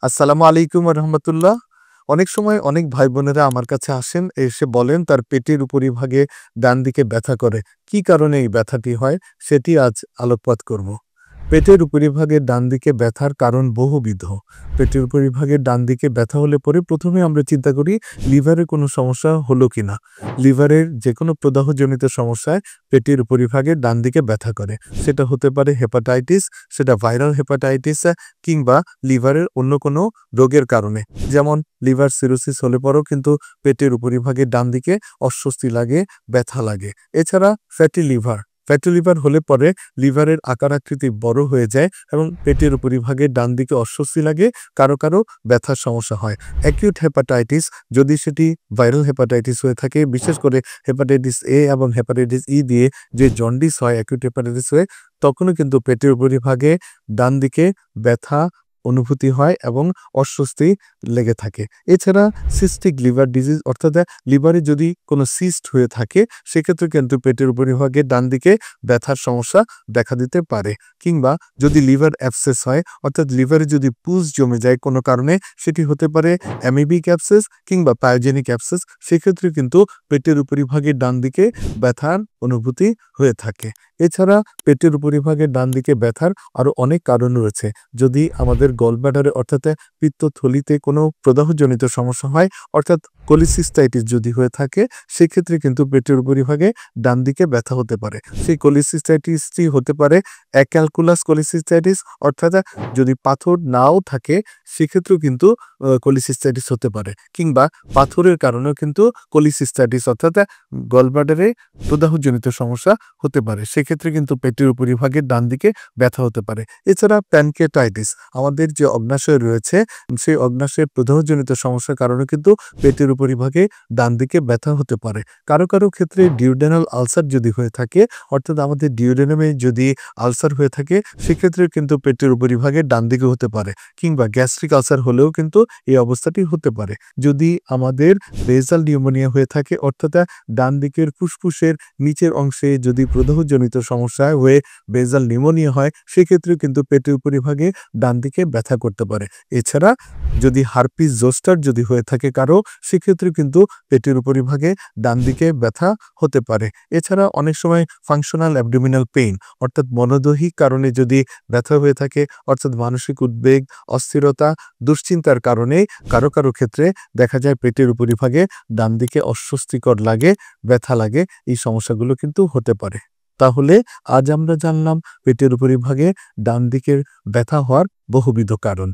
আসসালামু আলাইকুম রহমতুল্লাহ। অনেক সময় অনেক ভাই বোনেরা আমার কাছে আসেন, এসে বলেন তার পেটের উপরিভাগে ডান দিকে ব্যথা করে। কি কারণে এই ব্যথাটি হয় সেটি আজ আলোকপাত করব। পেটের উপরিভাগে ডান দিকে ব্যথার কারণ বহুবিধ। পেটের উপরিভাগে ডান দিকে ব্যথা হলে পরে প্রথমে আমরা চিন্তা করি লিভারের কোনো সমস্যা হলো কিনা। লিভারের যে কোনো প্রদাহজনিত সমস্যায় পেটের উপরিভাগে ডান দিকে ব্যথা করে। সেটা হতে পারে হেপাটাইটিস, সেটা ভাইরাল হেপাটাইটিস কিংবা লিভারের অন্য কোনো রোগের কারণে। যেমন লিভার সিরোসিস হলে পরেও কিন্তু পেটের উপরিভাগে ডান দিকে অস্বস্তি লাগে, ব্যথা লাগে। এছাড়া ফ্যাটি লিভার হলে পরে লিভারের আকার আকৃতি বড় হয়ে যায় এবং পেটের উপরিভাগে ডান দিকে অস্বস্তি লাগে, কারো কারো ব্যথার সমস্যা হয়। অ্যাকিউট হেপাটাইটিস, যদি সেটি ভাইরাল হেপাটাইটিস হয়ে থাকে, বিশেষ করে হেপাটাইটিস এ এবং হেপাটাইটিস ই দিয়ে যে জন্ডিস হয় অ্যাকিউট হেপাটাইটিস হয়ে, তখনও কিন্তু পেটের উপরিভাগে ডান দিকে ব্যথা অনুভূতি হয় এবং অস্বস্তি লেগে থাকে। এছাড়া সিস্টিক লিভার ডিজিজ, অর্থাৎ লিভারে যদি কোনো সিস্ট হয়ে থাকে, সেক্ষেত্রে কিন্তু পেটের উপরিভাগে ডান দিকে ব্যথার সমস্যা দেখা দিতে পারে। কিংবা যদি লিভার অ্যাবসেস হয়, অর্থাৎ লিভারে যদি পুজ জমে যায় কোনো কারণে, সেটি হতে পারে অ্যামিবিক অ্যাবসেস কিংবা পায়োজেনিক অ্যাবসেস, সেক্ষেত্রে কিন্তু পেটের উপরিভাগে ডান দিকে ব্যথার অনুভূতি হয়ে থাকে। এছাড়া পেটের উপরিভাগে ডান দিকে ব্যথার আরও অনেক কারণ রয়েছে। যদি আমাদের গলব্লাডারে অর্থাৎ পিত্তথলিতে কোনো প্রদাহজনিত সমস্যা হয়, অর্থাৎ কোলিসিস্টাইটিস যদি হয়ে থাকে, সেক্ষেত্রে কিন্তু পেটের উপরিভাগে ডান দিকে ব্যথা হতে পারে। সেই কোলিসিস্টাইটিসটি হতে পারে অ্যাক্যালকুলাস কোলিসিস্টাইটিস, অর্থাৎ যদি পাথর নাও থাকে সেক্ষেত্রেও কিন্তু কোলিসিস্টাইটিস হতে পারে। কিংবা পাথরের কারণেও কিন্তু কোলিসিস্টাইটিস অর্থাৎ গলব্লাডারে প্রদাহজনিত সমস্যা হতে পারে। সেক্ষেত্রে কিন্তু পেটের উপরিভাগে ডান দিকে ব্যথা হতে পারে। এছাড়া প্যানক্রিয়াটাইটিস, আমাদের যে অগ্নাশয় রয়েছে সেই অগ্নাশয়ের প্রদাহজনিত সমস্যার কারণে কিন্তু পেটের উপরিভাগে ডান দিকে ব্যথা হতে পারে। কারো কারো ক্ষেত্রে ডিউডেনাল আলসার যদি হয়ে থাকে, অর্থাৎ আমাদের ডিউডেনামে যদি আলসার হয়ে থাকে, সেক্ষেত্রে কিন্তু পেটের উপরিভাগে ডান দিকে হতে পারে। কিংবা গ্যাস্ট্রিক আলসার হলেও কিন্তু এই অবস্থাটি হতে পারে। যদি আমাদের বেসাল নিউমোনিয়া হয়ে থাকে, অর্থাৎ ডান দিকের ফুসফুসের নিচের অংশে যদি প্রদাহজনিত সমস্যা হয়ে বেসাল নিউমোনিয়া হয়, সেক্ষেত্রে কিন্তু পেটের উপরিভাগে ডান দিকে ব্যথা করতে পারে। এছাড়া যদি হার্পিস জোস্টার যদি হয়ে থাকে কারো, সেক্ষেত্রে কিন্তু পেটের উপরিভাগে ডান দিকে ব্যথা হতে পারে। এছাড়া অনেক সময় ফাংশনাল অ্যাবডোমিনাল পেইন, অর্থাৎ মনোদৈহিক কারণে যদি ব্যথা হয়ে থাকে, অর্থাৎ মানসিক উদ্বেগ, অস্থিরতা, দুশ্চিন্তার কারণে কারো কারো ক্ষেত্রে দেখা যায় পেটের উপরিভাগে ডান দিকে অস্বস্তিকর লাগে, ব্যথা লাগে। এই সমস্যাগুলো কিন্তু হতে পারে। তাহলে আজ আমরা জানলাম পেটের উপরিভাগে ডান দিকের ব্যথা হওয়ার বহুবিধ কারণ।